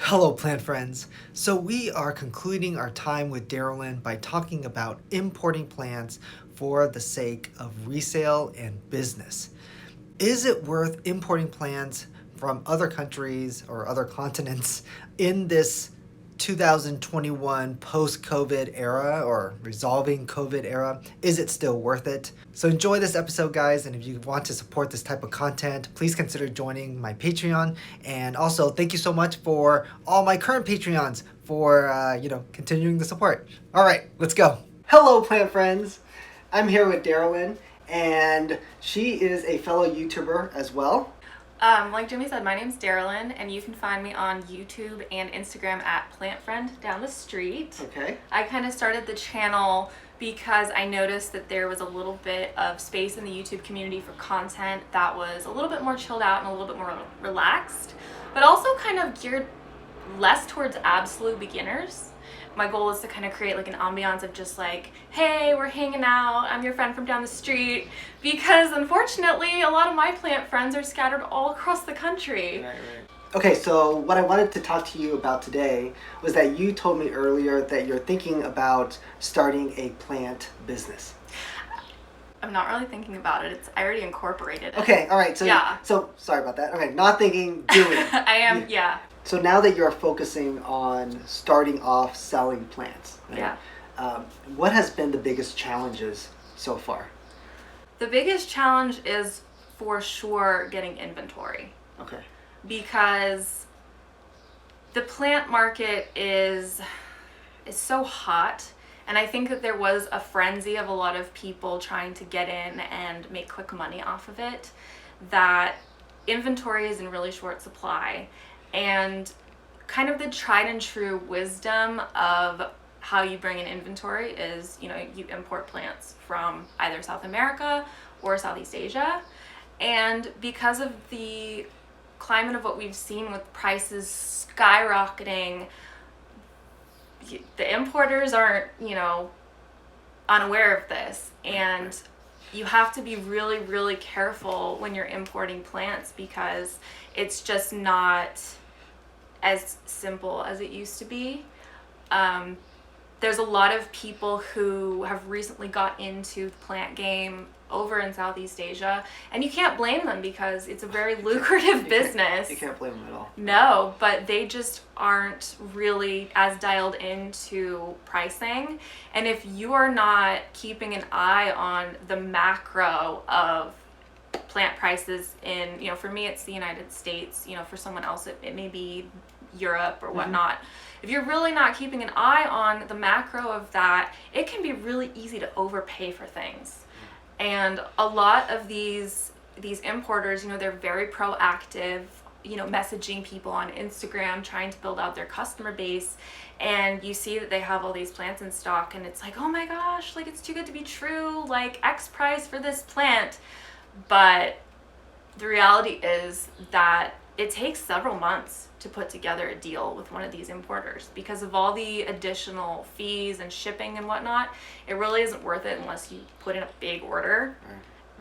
Hello, plant friends. So we are concluding our time with Darylen by talking about importing plants for the sake of resale and business. Is it worth importing plants from other countries or other continents in this 2021 post-COVID era or resolving COVID era? Is it still worth it? So enjoy this episode, guys, and if you want to support this type of content, please consider joining my Patreon. And also, thank you so much for all my current Patreons for continuing the support. All right, let's go. Hello, plant friends. I'm here with Darylen, and she is a fellow YouTuber as well. Like Jimmy said, my name's Darylen, and you can find me on YouTube and Instagram at PlantFriend down the street. Okay. I kind of started the channel because I noticed that there was a little bit of space in the YouTube community for content that was a little bit more chilled out and a little bit more relaxed, but also kind of geared less towards absolute beginners. My goal is to kind of create like an ambiance of just like, hey, we're hanging out, I'm your friend from down the street, because unfortunately a lot of my plant friends are scattered all across the country. Right. Okay, so what I wanted to talk to you about today was that you told me earlier that you're thinking about starting a plant business. I'm not really thinking about it. I already incorporated it. Okay, all right. So yeah. So sorry about that. Okay, not thinking, doing. I am, yeah. So now that you're focusing on starting off selling plants, right? Yeah. What has been the biggest challenges so far? The biggest challenge is for sure getting inventory. Okay. Because the plant market is so hot, and I think that there was a frenzy of a lot of people trying to get in and make quick money off of it, that inventory is in really short supply. And kind of the tried and true wisdom of how you bring in inventory is, you import plants from either South America or Southeast Asia. And because of the climate of what we've seen with prices skyrocketing, the importers aren't, unaware of this. And you have to be really, really careful when you're importing plants because it's just not as simple as it used to be. There's a lot of people who have recently got into the plant game over in Southeast Asia, and you can't blame them because it's a very lucrative business. You can't blame them at all. No, but they just aren't really as dialed into pricing. And if you are not keeping an eye on the macro of plant prices in, for me it's the United States, for someone else it may be Europe or whatnot. If you're really not keeping an eye on the macro of that, it can be really easy to overpay for things. And a lot of these importers, they're very proactive, messaging people on Instagram, trying to build out their customer base. And you see that they have all these plants in stock and it's like, oh my gosh, like it's too good to be true, like X price for this plant. But the reality is that it takes several months to put together a deal with one of these importers because of all the additional fees and shipping and whatnot. It really isn't worth it unless you put in a big order.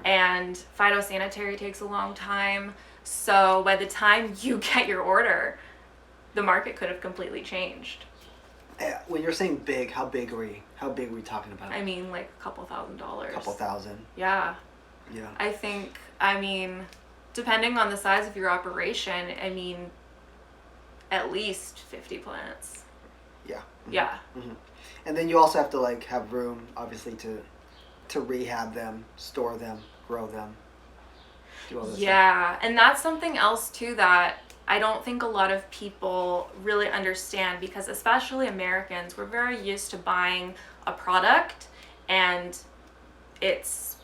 And phytosanitary takes a long time. So by the time you get your order, the market could have completely changed. When you're saying big, how big are we talking about? I mean, like a couple $1,000s. A couple thousand. Yeah. Yeah. I mean, depending on the size of your operation, at least 50 plants. Yeah. Mm-hmm. Yeah. Mm-hmm. And then you also have to have room, obviously, to rehab them, store them, grow them, do all this stuff. And that's something else too that I don't think a lot of people really understand because especially Americans, we're very used to buying a product and it's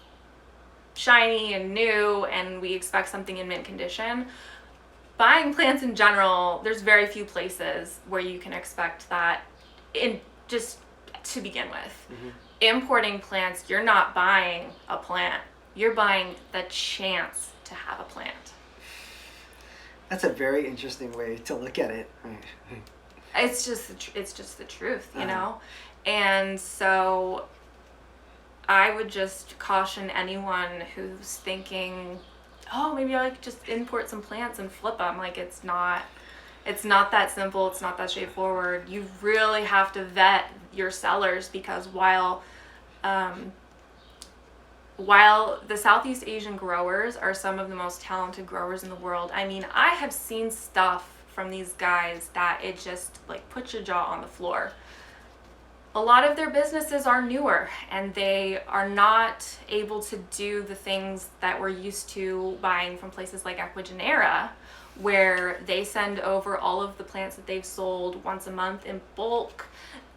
shiny and new and we expect something in mint condition. Buying plants in general, there's very few places where you can expect that in just to begin with. Mm-hmm. Importing plants, you're not buying a plant. You're buying the chance to have a plant. That's a very interesting way to look at it. It's just the truth, you know? And so I would just caution anyone who's thinking, oh, maybe I could just import some plants and flip them. Like, it's not It's not that simple. It's not that straightforward. You really have to vet your sellers, because while the Southeast Asian growers are some of the most talented growers in the world, I mean, I have seen stuff from these guys that it just like puts your jaw on the floor. A lot of their businesses are newer, and they are not able to do the things that we're used to buying from places like Equigenera, where they send over all of the plants that they've sold once a month in bulk.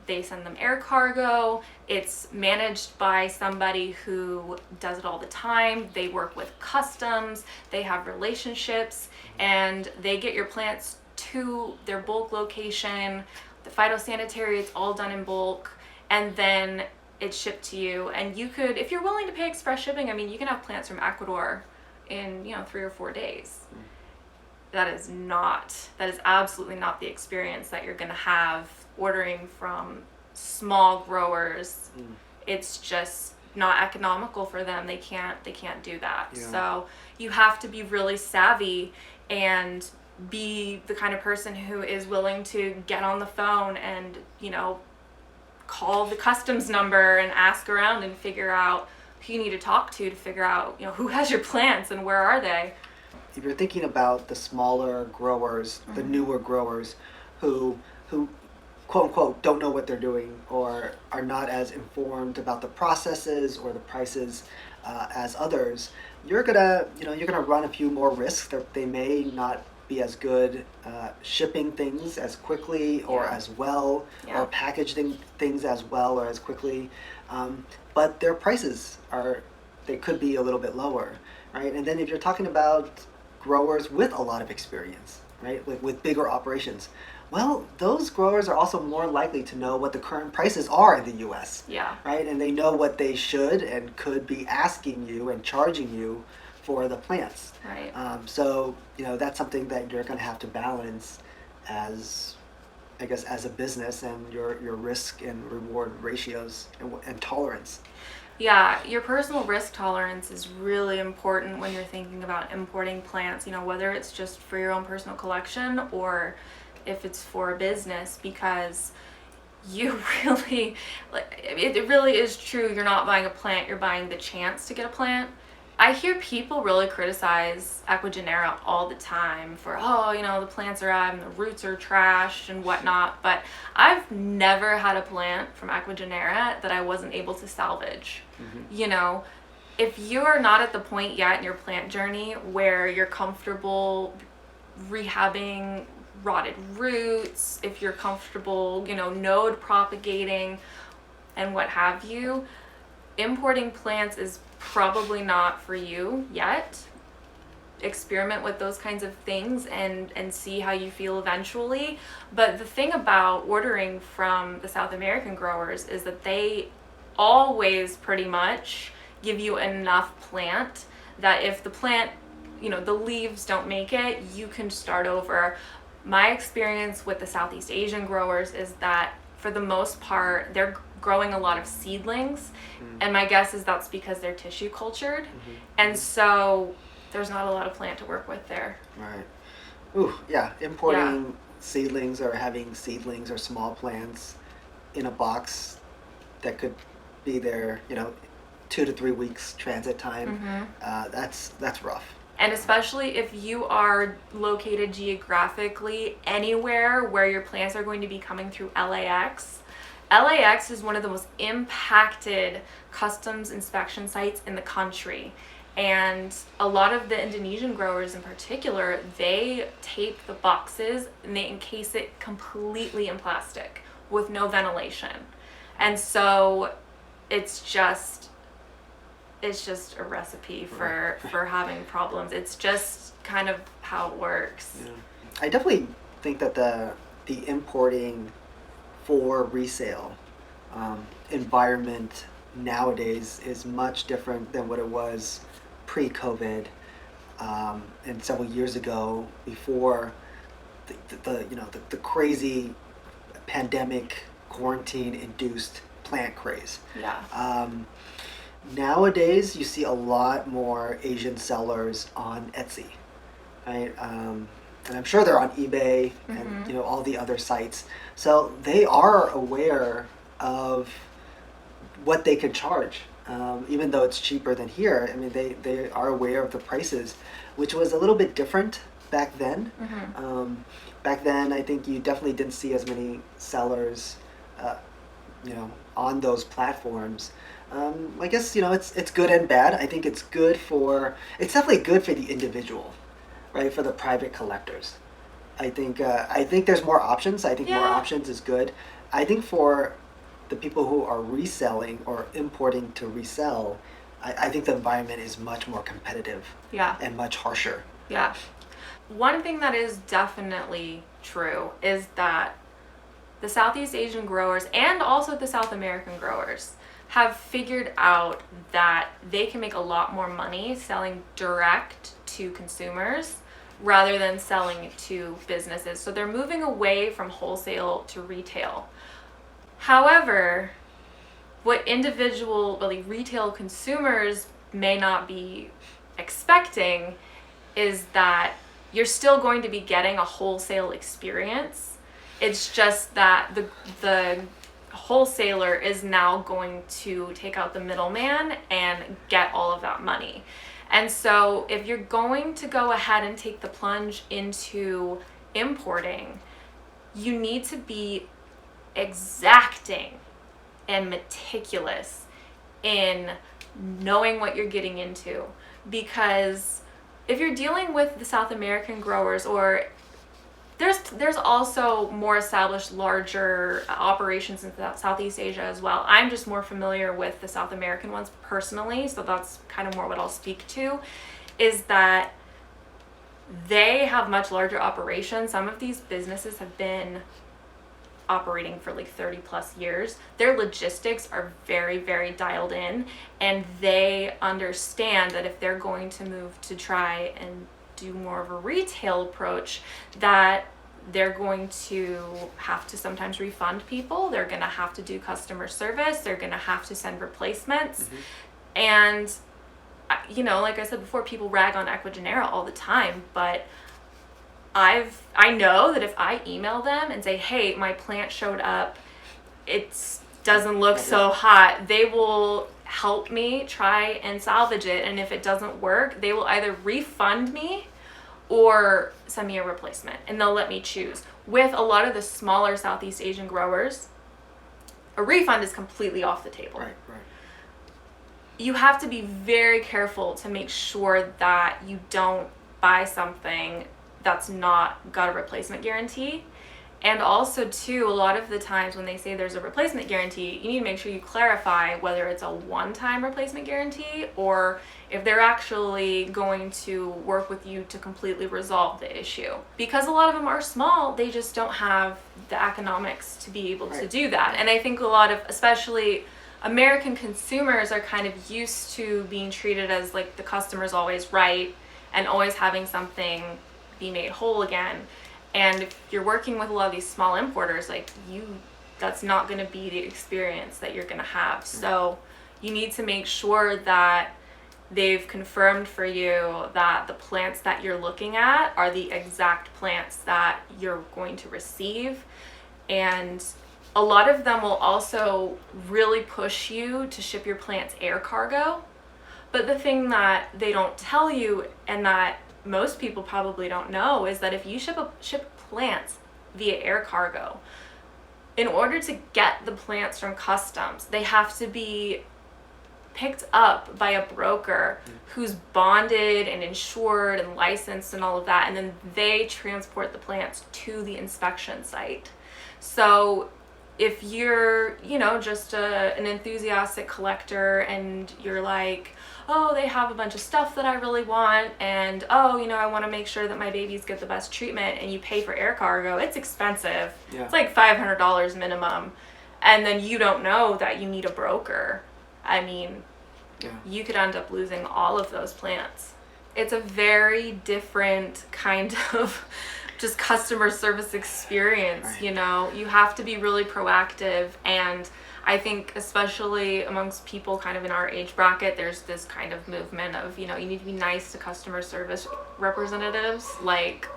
They send them air cargo. It's managed by somebody who does it all the time. They work with customs. They have relationships, and they get your plants to their bulk location. The phytosanitary, it's all done in bulk, and then it's shipped to you. And you could, if you're willing to pay express shipping, I mean, you can have plants from Ecuador in 3 or 4 days. That is absolutely not the experience that you're going to have ordering from small growers. It's just not economical for them. They can't do that. Yeah. So you have to be really savvy and be the kind of person who is willing to get on the phone and call the customs number and ask around and figure out who you need to talk to figure out who has your plants and where are they. If you're thinking about the smaller growers, the newer growers who quote unquote don't know what they're doing or are not as informed about the processes or the prices as others, you're gonna run a few more risks. They may not be as good shipping things as quickly or as well, or packaging things as well or as quickly, but their prices they could be a little bit lower, right? And then if you're talking about growers with a lot of experience, right, with bigger operations, well, those growers are also more likely to know what the current prices are in the U.S. Yeah. Right, and they know what they should and could be asking you and charging you for the plants. Right. So that's something that you're going to have to balance as a business, and your risk and reward ratios and tolerance. Yeah, your personal risk tolerance is really important when you're thinking about importing plants, whether it's just for your own personal collection or if it's for a business, because you really, it really is true. You're not buying a plant, you're buying the chance to get a plant. I hear people really criticize Equigenera all the time for, the plants are out and the roots are trashed and whatnot, but I've never had a plant from Equigenera that I wasn't able to salvage. If you're not at the point yet in your plant journey where you're comfortable rehabbing rotted roots, if you're comfortable, node propagating and what have you, importing plants is probably not for you yet. Experiment with those kinds of things and see how you feel eventually. But the thing about ordering from the South American growers is that they always pretty much give you enough plant that if the plant, the leaves don't make it, you can start over. My experience with the Southeast Asian growers is that for the most part, they're growing a lot of seedlings, and my guess is that's because they're tissue cultured, and so there's not a lot of plant to work with there. Right. Ooh, yeah. Importing seedlings or having seedlings or small plants in a box that could be there, 2 to 3 weeks transit time. That's rough. And especially if you are located geographically anywhere where your plants are going to be coming through LAX. LAX is one of the most impacted customs inspection sites in the country. And a lot of the Indonesian growers in particular, they tape the boxes and they encase it completely in plastic with no ventilation. And so it's just a recipe for having problems. It's just kind of how it works. Yeah. I definitely think that the importing for resale environment nowadays is much different than what it was pre-COVID and several years ago, before the crazy pandemic quarantine induced plant craze. Yeah. Nowadays, you see a lot more Asian sellers on Etsy, right? and I'm sure they're on eBay and all the other sites. So they are aware of what they could charge, even though it's cheaper than here. I mean, they are aware of the prices, which was a little bit different back then. Back then, I think you definitely didn't see as many sellers, on those platforms. I guess it's good and bad. I think it's definitely good for the individual, right? For the private collectors. I think there's more options. I think more options is good. I think for the people who are reselling or importing to resell, I think the environment is much more competitive. And much harsher. Yeah. One thing that is definitely true is that the Southeast Asian growers and also the South American growers have figured out that they can make a lot more money selling direct to consumers rather than selling to businesses. So they're moving away from wholesale to retail. However, what retail consumers may not be expecting is that you're still going to be getting a wholesale experience. It's just that the wholesaler is now going to take out the middleman and get all of that money. And so if you're going to go ahead and take the plunge into importing, you need to be exacting and meticulous in knowing what you're getting into. Because if you're dealing with the South American growers, or there's also more established larger operations in Southeast Asia as well. I'm just more familiar with the South American ones personally, so that's kind of more what I'll speak to, is that they have much larger operations. Some of these businesses have been operating for like 30 plus years. Their logistics are very, very dialed in, and they understand that if they're going to move to try and do more of a retail approach, that they're going to have to sometimes refund people. They're going to have to do customer service. They're going to have to send replacements. And, like I said before, people rag on Equigenera all the time, but I know that if I email them and say, hey, my plant showed up, it doesn't look so hot, they will help me try and salvage it. And if it doesn't work, they will either refund me or send me a replacement, and they'll let me choose. With a lot of the smaller Southeast Asian growers, a refund is completely off the table. Right. You have to be very careful to make sure that you don't buy something that's not got a replacement guarantee. And also too, a lot of the times when they say there's a replacement guarantee, you need to make sure you clarify whether it's a one-time replacement guarantee or if they're actually going to work with you to completely resolve the issue. Because a lot of them are small, they just don't have the economics to be able to do that. And I think a lot of, especially American consumers, are kind of used to being treated as like the customer's always right and always having something be made whole again. And if you're working with a lot of these small importers, that's not going to be the experience that you're going to have. So you need to make sure that they've confirmed for you that the plants that you're looking at are the exact plants that you're going to receive. And a lot of them will also really push you to ship your plants air cargo. But the thing that they don't tell you, and that most people probably don't know, is that if you ship plants via air cargo, in order to get the plants from customs, they have to be picked up by a broker who's bonded and insured and licensed and all of that, and then they transport the plants to the inspection site. So if you're, just an enthusiastic collector and you're like, oh, they have a bunch of stuff that I really want, and I want to make sure that my babies get the best treatment, and you pay for air cargo, it's expensive. Yeah. It's like $500 minimum, and then you don't know that you need a broker. I mean, you could end up losing all of those plants. It's a very different kind of just customer service experience. Right. You have to be really proactive, and I think especially amongst people kind of in our age bracket, there's this kind of movement of, you need to be nice to customer service representatives. Like,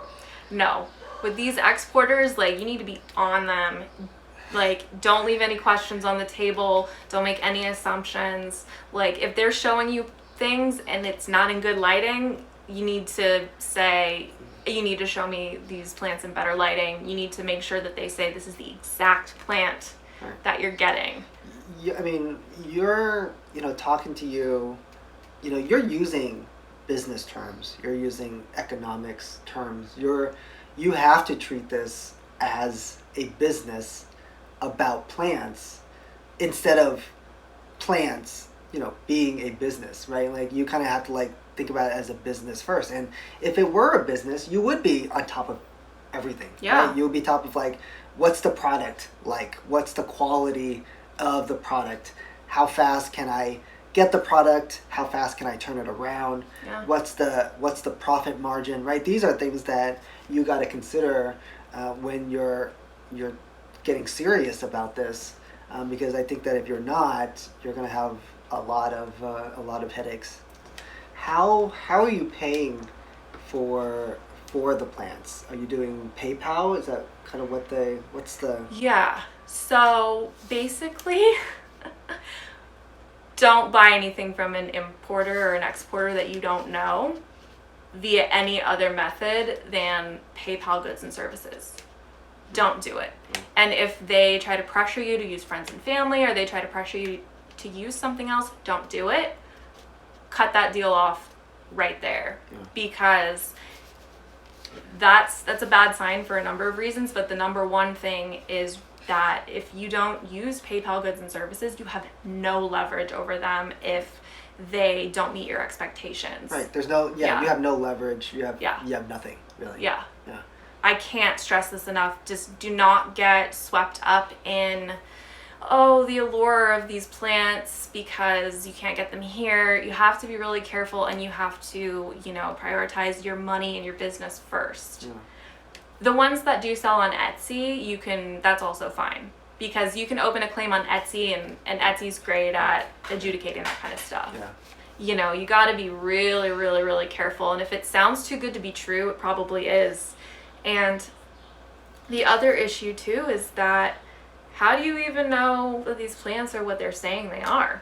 No. With these exporters, like, you need to be on them. Like, don't leave any questions on the table. Don't make any assumptions. Like, if they're showing you things and it's not in good lighting, you need to say, you need to show me these plants in better lighting. You need to make sure that they say this is the exact plant that you're getting. I mean, you're, talking to you, you're using business terms. You're using economics terms. You have to treat this as a business about plants instead of plants, being a business, right? Like, you kind of have to like think about it as a business first. And if it were a business, you would be on top of everything. Yeah. Right? You would be top of like, what's the product like? What's the quality of the product? How fast can I get the product? How fast can I turn it around? Yeah. What's the profit margin, right? These are things that you got to consider when you're getting serious about this, because I think that if you're not, you're going to have a lot of headaches. How are you paying for the plants? Are you doing PayPal? Is that kind of what's the... Yeah. So basically, don't buy anything from an importer or an exporter that you don't know via any other method than PayPal goods and services. Don't do it. And if they try to pressure you to use friends and family, or they try to pressure you to use something else, don't do it. Cut that deal off right there. Yeah. Because that's a bad sign for a number of reasons, but the number one thing is that if you don't use PayPal goods and services, you have no leverage over them if they don't meet your expectations. Right. There's no, you have no leverage. You have nothing, really. Yeah. I can't stress this enough. Just do not get swept up in, the allure of these plants because you can't get them here. You have to be really careful, and you have to, prioritize your money and your business first. Yeah. The ones that do sell on Etsy, that's also fine, because you can open a claim on Etsy, and Etsy's great at adjudicating that kind of stuff. Yeah. You got to be really, really, really careful. And if it sounds too good to be true, it probably is. And the other issue too is that how do you even know that these plants are what they're saying they are?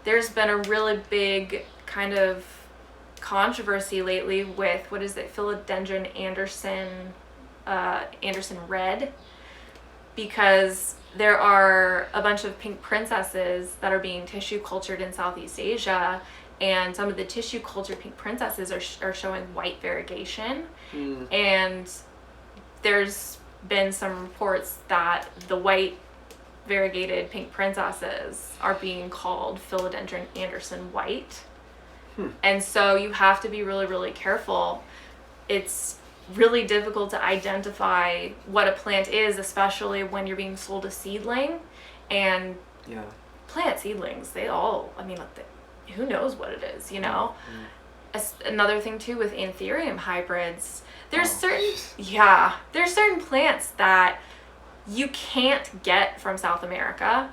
There's been a really big kind of controversy lately with, Philodendron Anderson Red, because there are a bunch of pink princesses that are being tissue cultured in Southeast Asia, and some of the tissue cultured pink princesses are showing white variegation. And there's been some reports that the white variegated pink princesses are being called Philodendron Anderson white. And so you have to be really, really careful. It's really difficult to identify what a plant is, especially when you're being sold a seedling. And plant seedlings, who knows what it is, Another thing too with Anthurium hybrids, there's certain plants that you can't get from South America.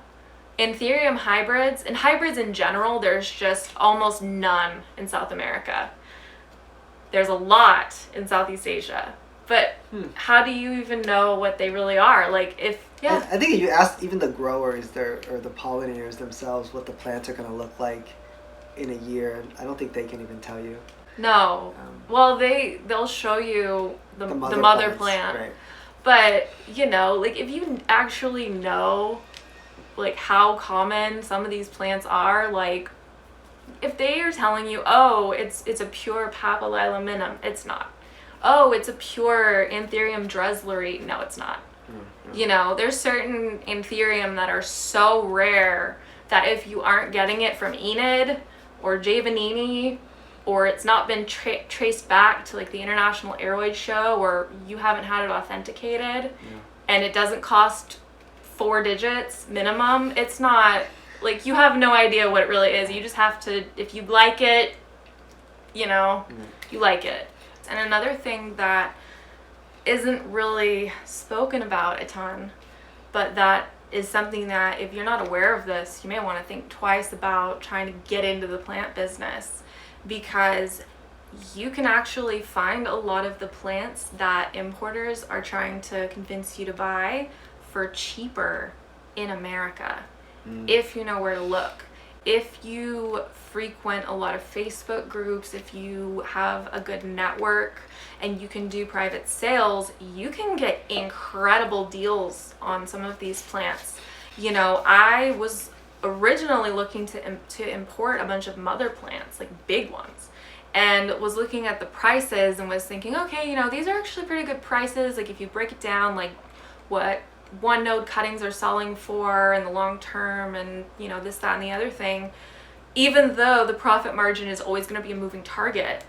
Anthurium hybrids, and hybrids in general, there's just almost none in South America. There's a lot in Southeast Asia, but how do you even know what they really are? Like, I think if you ask even the growers or the pollinators themselves what the plants are going to look like in a year, I don't think they can even tell you. No. Well, they'll show you the mother plant. Right. But, if you actually know, how common some of these plants are, if they are telling you, it's a pure Papillilaminum, it's not. It's a pure Anthurium dressleri, no, it's not. There's certain Anthurium that are so rare that if you aren't getting it from Enid or Javanini, or it's not been traced back to the International Aroid Show, or you haven't had it authenticated, and it doesn't cost 4 digits minimum, it's not, you have no idea what it really is. You just have to, if you like it, you like it. And another thing that isn't really spoken about a ton, but that is something that if you're not aware of this, you may want to think twice about trying to get into the plant business, because you can actually find a lot of the plants that importers are trying to convince you to buy for cheaper in America, if you know where to look. If you frequent a lot of Facebook groups, if you have a good network and you can do private sales, you can get incredible deals on some of these plants. You know, I was originally looking to import a bunch of mother plants, like big ones, and was looking at the prices and was thinking, okay, you know, these are actually pretty good prices. Like if you break it down, like what one node cuttings are selling for in the long term, and you know, this, that, and the other thing, even though the profit margin is always going to be a moving target.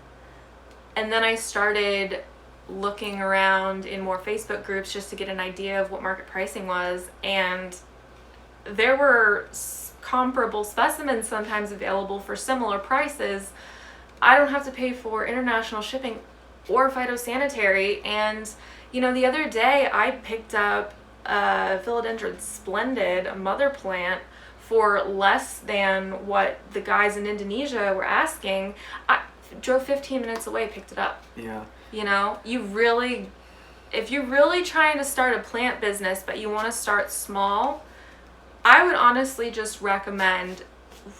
And then I started looking around in more Facebook groups just to get an idea of what market pricing was, and there were comparable specimens sometimes available for similar prices. I don't have to pay for international shipping or phytosanitary. And you know, the other day I picked up a philodendron splendid, a mother plant, for less than what the guys in Indonesia were asking. I drove 15 minutes away, picked it up. Yeah. You know, if you're really trying to start a plant business but you want to start small, I would honestly just recommend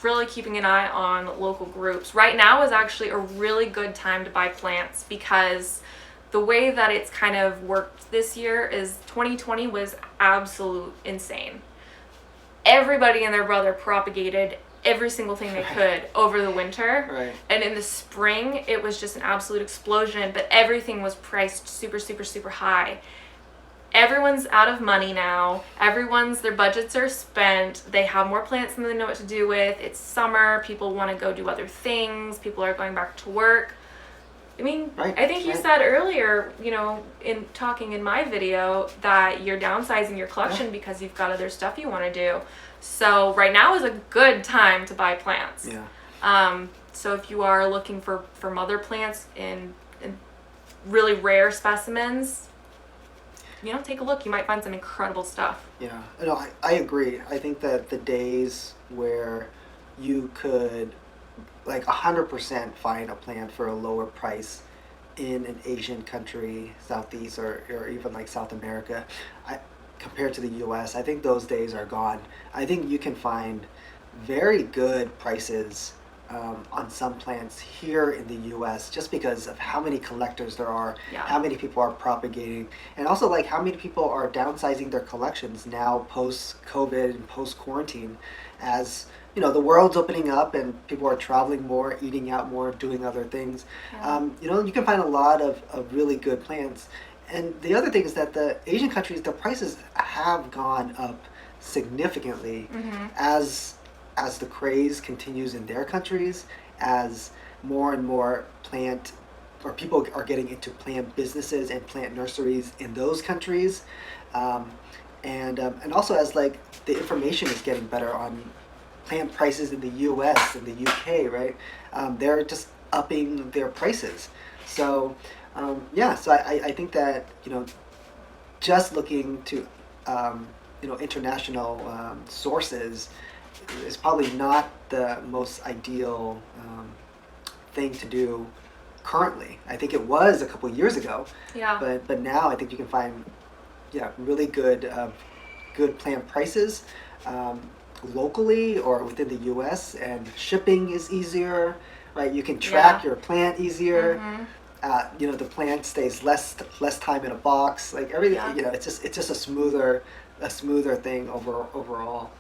really keeping an eye on local groups. Right now is actually a really good time to buy plants, because the way that it's kind of worked this year is 2020 was absolute insane. Everybody and their brother propagated every single thing they could over the winter. Right. And in the spring, it was just an absolute explosion, but everything was priced super, super, super high. Everyone's out of money now. Their budgets are spent. They have more plants than they know what to do with. It's summer. People want to go do other things. People are going back to work. I mean, Right, I think you right. said earlier, you know, in talking in my video, that you're downsizing your collection because you've got other stuff you want to do. So right now is a good time to buy plants. Yeah. So if you are looking for mother plants in really rare specimens, you know, take a look. You might find some incredible stuff. Yeah, no, I agree. I think that the days where you could like 100% find a plant for a lower price in an Asian country, Southeast or even like South America, compared to the US, I think those days are gone. I think you can find very good prices on some plants here in the US just because of how many collectors there are, Yeah. how many people are propagating, and also like how many people are downsizing their collections now post-COVID and post-quarantine, as you know, the world's opening up and people are traveling more, eating out more, doing other things. Yeah. You know, you can find a lot of really good plants. And the other thing is that the Asian countries, the prices have gone up significantly as the craze continues in their countries, as more and more people are getting into plant businesses and plant nurseries in those countries, and also as like the information is getting better on plant prices in the U.S. and the U.K. Right, they're just upping their prices. So so I think that, you know, just looking to you know, international sources is probably not the most ideal thing to do currently. I think it was a couple years ago, Yeah. but now I think you can find really good plant prices locally or within the U.S. and shipping is easier, right? You can track your plant easier. You know, the plant stays less time in a box. Like everything, you know, it's just a smoother thing overall.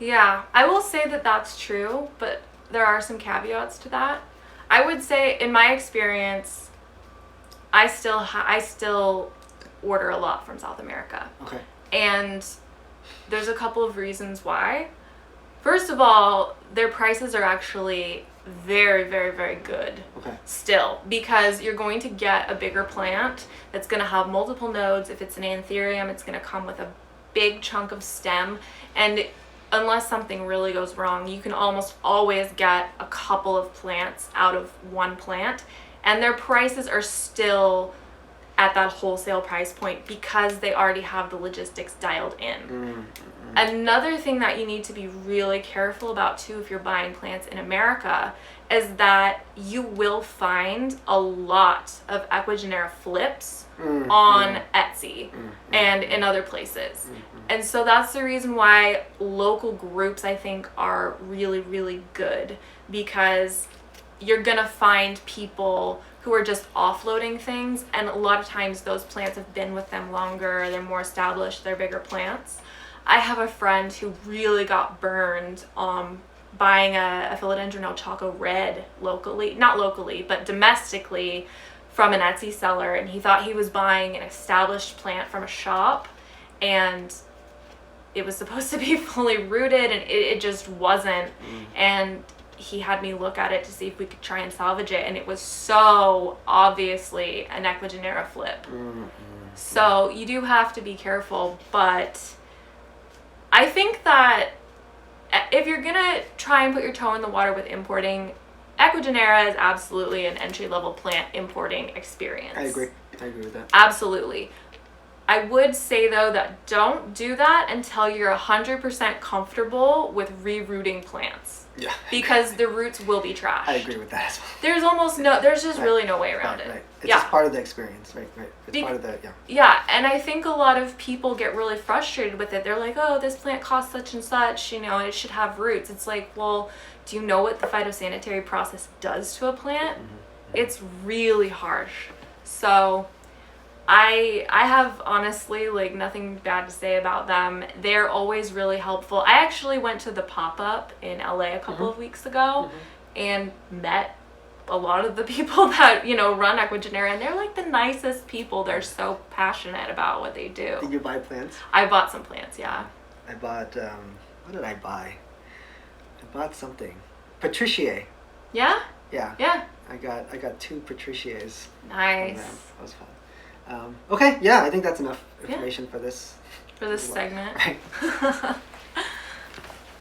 Yeah, I will say that that's true, but there are some caveats to that. I would say, in my experience, I still order a lot from South America. Okay. And there's a couple of reasons why. First of all, their prices are actually very, very, very good. Okay. Still, because you're going to get a bigger plant that's going to have multiple nodes. If it's an anthurium, it's going to come with a big chunk of stem, and unless something really goes wrong, you can almost always get a couple of plants out of one plant, and their prices are still at that wholesale price point because they already have the logistics dialed in. Another thing that you need to be really careful about too if you're buying plants in America is that you will find a lot of Ecuagenera flips on Etsy and in other places. And so that's the reason why local groups I think are really, really good, because you're gonna find people who are just offloading things, and a lot of times those plants have been with them longer, they're more established, they're bigger plants. I have a friend who really got burned buying a Philodendron El Chaco red locally, not locally, but domestically from an Etsy seller, and he thought he was buying an established plant from a shop, and it was supposed to be fully rooted, and it just wasn't. And he had me look at it to see if we could try and salvage it, and it was so obviously an Ecuagenera flip. So you do have to be careful, but I think that if you're gonna try and put your toe in the water with importing, Ecuagenera is absolutely an entry-level plant importing experience. I agree with that. Absolutely. I would say though that don't do that until you're 100% comfortable with rerouting plants. Yeah. Because the roots will be trashed. I agree with that as well. There's just really no way around it. Right. It's just part of the experience, right? It's part of the, Yeah, and I think a lot of people get really frustrated with it. They're like, oh, this plant costs such and such, it should have roots. It's like, well, do you know what the phytosanitary process does to a plant? It's really harsh. So I have honestly like nothing bad to say about them. They're always really helpful. I actually went to the pop-up in LA a couple of weeks ago and met a lot of the people that run Ecuagenera, and they're like the nicest people. They're so passionate about what they do. Did you buy plants? I bought some plants, yeah. I bought what did I buy? I bought something. Patriciae. Yeah? Yeah. I got 2 Patriciaes. Nice. That was fun. Okay, yeah, I think that's enough information for this segment. Right.